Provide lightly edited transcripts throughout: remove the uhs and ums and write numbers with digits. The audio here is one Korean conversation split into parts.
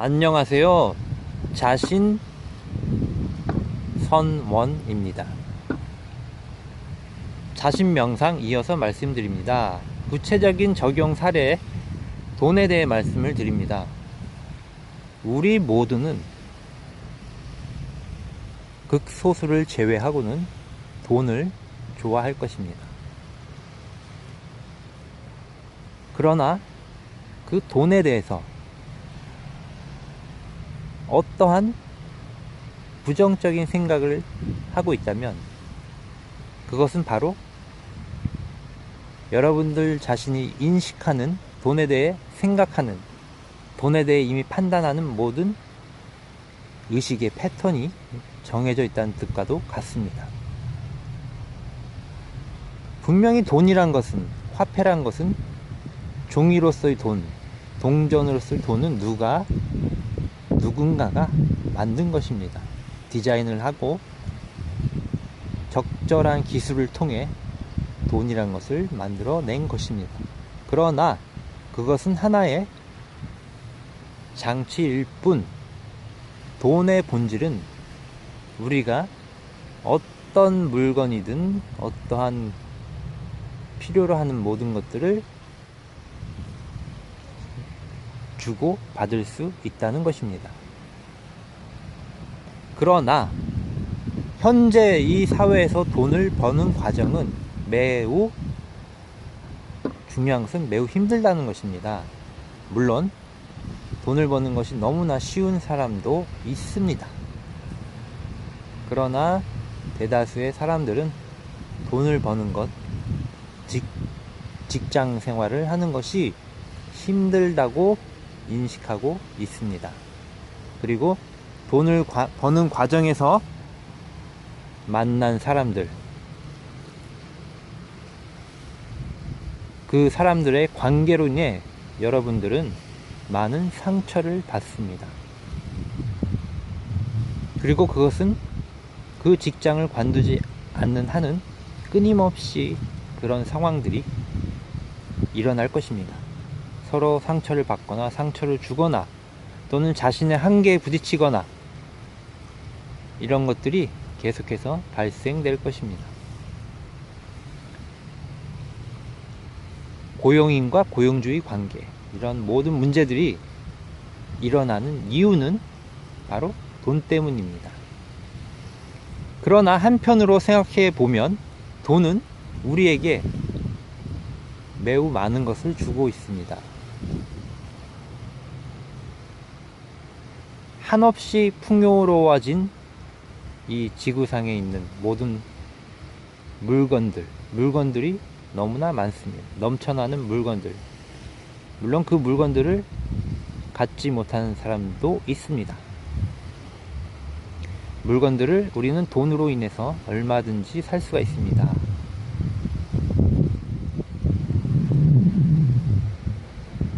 안녕하세요. 자신선원입니다. 자신명상 이어서 말씀드립니다. 구체적인 적용 사례, 돈에 대해 말씀을 드립니다. 우리 모두는 극소수를 제외하고는 돈을 좋아할 것입니다. 그러나 그 돈에 대해서 어떠한 부정적인 생각을 하고 있다면 그것은 바로 여러분들 자신이 인식하는 돈에 대해 생각하는, 돈에 대해 이미 판단하는 모든 의식의 패턴이 정해져 있다는 뜻과도 같습니다. 분명히 돈이란 것은, 화폐란 것은 종이로서의 돈, 동전으로서의 돈은 누군가가 만든 것입니다. 디자인을 하고 적절한 기술을 통해 돈이란 것을 만들어낸 것입니다. 그러나 그것은 하나의 장치일 뿐, 돈의 본질은 우리가 어떤 물건이든 어떠한 필요로 하는 모든 것들을 주고 받을 수 있다는 것입니다. 그러나 현재 이 사회에서 돈을 버는 과정은 매우 중요한 것은 매우 힘들다는 것입니다. 물론 돈을 버는 것이 너무나 쉬운 사람도 있습니다. 그러나 대다수의 사람들은 돈을 버는 것, 직장 생활을 하는 것이 힘들다고 인식하고 있습니다. 그리고 돈을 버는 과정에서 만난 사람들, 그 사람들의 관계로 인해 여러분들은 많은 상처를 받습니다. 그리고 그것은 그 직장을 관두지 않는 한은 끊임없이 그런 상황들이 일어날 것입니다. 서로 상처를 받거나 상처를 주거나 또는 자신의 한계에 부딪히거나 이런 것들이 계속해서 발생될 것입니다. 고용인과 고용주의 관계, 이런 모든 문제들이 일어나는 이유는 바로 돈 때문입니다. 그러나 한편으로 생각해 보면 돈은 우리에게 매우 많은 것을 주고 있습니다. 한없이 풍요로워진 이 지구상에 있는 모든 물건들이 너무나 많습니다. 넘쳐나는 물건들. 물론 그 물건들을 갖지 못하는 사람도 있습니다. 물건들을 우리는 돈으로 인해서 얼마든지 살 수가 있습니다.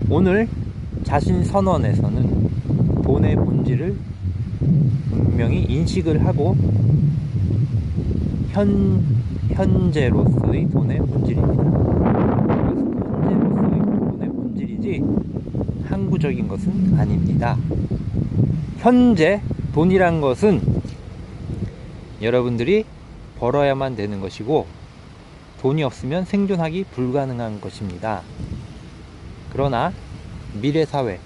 오늘 자신선언에서는 돈의 본질을 분명히 인식을 하고 현재로서의 돈의 본질입니다. 현재로서의 돈의 본질이지 항구적인 것은 아닙니다. 현재 돈이란 것은 여러분들이 벌어야만 되는 것이고 돈이 없으면 생존하기 불가능한 것입니다. 그러나 미래사회,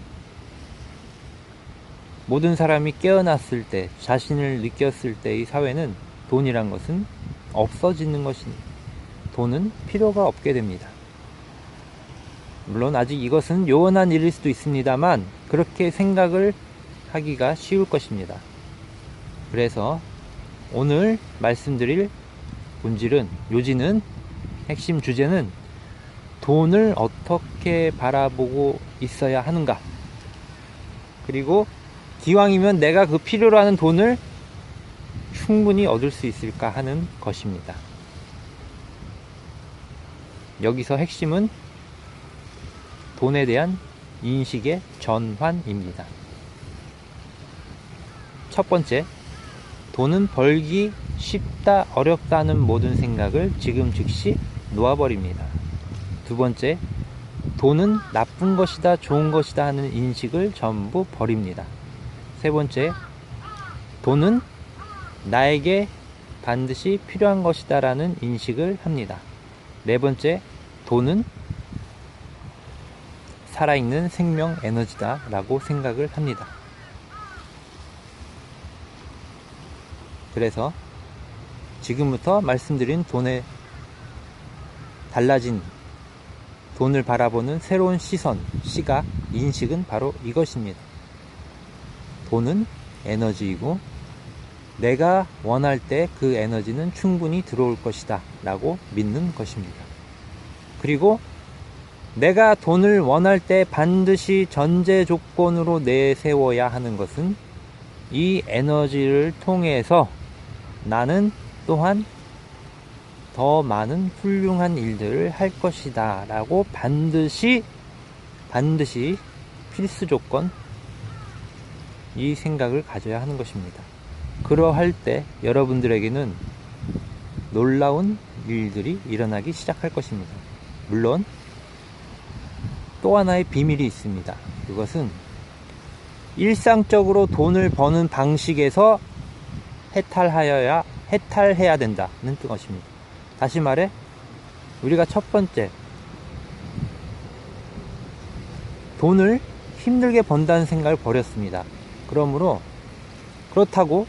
모든 사람이 깨어났을 때, 자신을 느꼈을 때의 사회는 돈이란 것은 없어지는 것입니다. 돈은 필요가 없게 됩니다. 물론 아직 이것은 요원한 일일 수도 있습니다만 그렇게 생각을 하기가 쉬울 것입니다. 그래서 오늘 말씀드릴 본질은, 요지는, 핵심 주제는 돈을 어떻게 바라보고 있어야 하는가, 그리고 기왕이면 내가 그 필요로 하는 돈을 충분히 얻을 수 있을까 하는 것입니다. 여기서 핵심은 돈에 대한 인식의 전환입니다. 첫 번째, 돈은 벌기 쉽다, 어렵다는 모든 생각을 지금 즉시 놓아버립니다. 두 번째, 돈은 나쁜 것이다, 좋은 것이다 하는 인식을 전부 버립니다. 세 번째, 돈은 나에게 반드시 필요한 것이다 라는 인식을 합니다. 네 번째, 돈은 살아있는 생명 에너지다 라고 생각을 합니다. 그래서 지금부터 말씀드린 돈의 달라진 돈을 바라보는 새로운 시선, 시각, 인식은 바로 이것입니다. 돈은 에너지이고 내가 원할 때 그 에너지는 충분히 들어올 것이다 라고 믿는 것입니다. 그리고 내가 돈을 원할 때 반드시 전제 조건으로 내세워야 하는 것은 이 에너지를 통해서 나는 또한 더 많은 훌륭한 일들을 할 것이다 라고 반드시 필수 조건, 이 생각을 가져야 하는 것입니다. 그러할 때 여러분들에게는 놀라운 일들이 일어나기 시작할 것입니다. 물론 또 하나의 비밀이 있습니다. 그것은 일상적으로 돈을 버는 방식에서 해탈해야 된다는 것입니다. 다시 말해, 우리가 첫 번째, 돈을 힘들게 번다는 생각을 버렸습니다. 그렇다고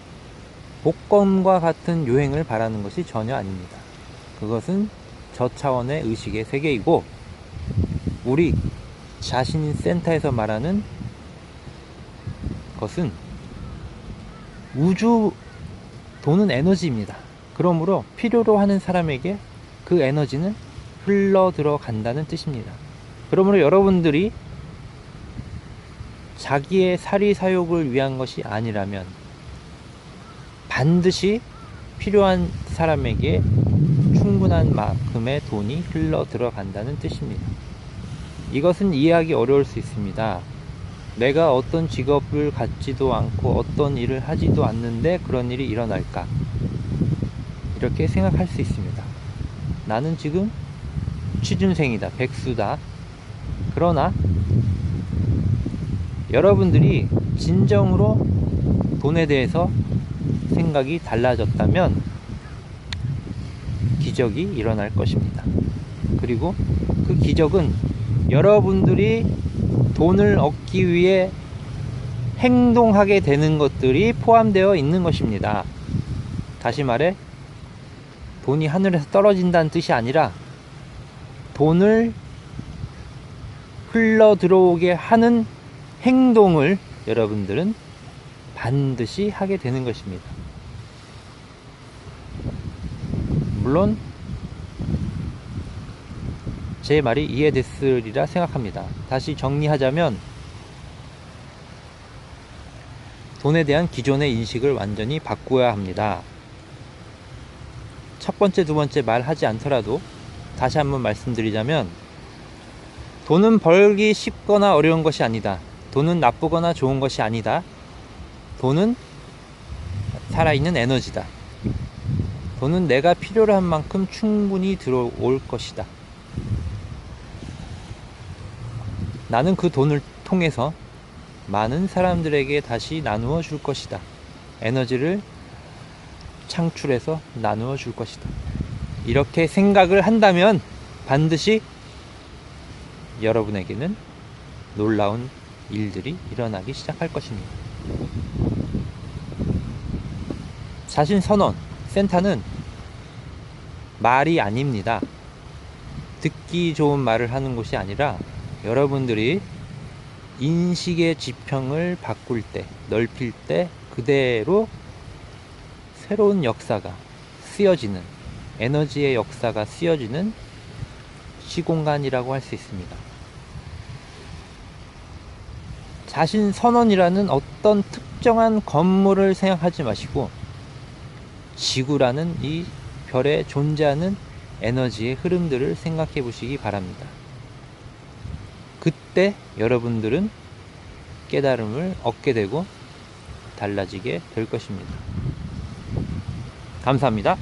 복권과 같은 요행을 바라는 것이 전혀 아닙니다. 그것은 저차원의 의식의 세계이고, 우리 자신 센터에서 말하는 것은 돈은 에너지입니다. 그러므로 필요로 하는 사람에게 그 에너지는 흘러 들어간다는 뜻입니다. 그러므로 여러분들이 자기의 사리사욕을 위한 것이 아니라면 반드시 필요한 사람에게 충분한 만큼의 돈이 흘러 들어간다는 뜻입니다. 이것은 이해하기 어려울 수 있습니다. 내가 어떤 직업을 갖지도 않고 어떤 일을 하지도 않는데 그런 일이 일어날까? 이렇게 생각할 수 있습니다. 나는 지금 취준생이다, 백수다. 그러나 여러분들이 진정으로 돈에 대해서 생각이 달라졌다면 기적이 일어날 것입니다. 그리고 그 기적은 여러분들이 돈을 얻기 위해 행동하게 되는 것들이 포함되어 있는 것입니다. 다시 말해, 돈이 하늘에서 떨어진다는 뜻이 아니라 돈을 흘러 들어오게 하는 행동을 여러분들은 반드시 하게 되는 것입니다. 물론 제 말이 이해됐으리라 생각합니다. 다시 정리하자면 돈에 대한 기존의 인식을 완전히 바꾸어야 합니다. 첫 번째, 두 번째 말하지 않더라도 다시 한번 말씀드리자면, 돈은 벌기 쉽거나 어려운 것이 아니다. 돈은 나쁘거나 좋은 것이 아니다. 돈은 살아있는 에너지다. 돈은 내가 필요로 한 만큼 충분히 들어올 것이다. 나는 그 돈을 통해서 많은 사람들에게 다시 나누어 줄 것이다. 에너지를 창출해서 나누어 줄 것이다. 이렇게 생각을 한다면 반드시 여러분에게는 놀라운 일들이 일어나기 시작할 것입니다. 자신 선언 센터는 말이 아닙니다. 듣기 좋은 말을 하는 것이 아니라 여러분들이 인식의 지평을 바꿀 때, 넓힐 때 그대로 새로운 역사가 쓰여지는, 에너지의 역사가 쓰여지는 시공간이라고 할 수 있습니다. 자신 선언이라는 어떤 특정한 건물을 생각하지 마시고 지구라는 이 별에 존재하는 에너지의 흐름들을 생각해 보시기 바랍니다. 그때 여러분들은 깨달음을 얻게 되고 달라지게 될 것입니다. 감사합니다.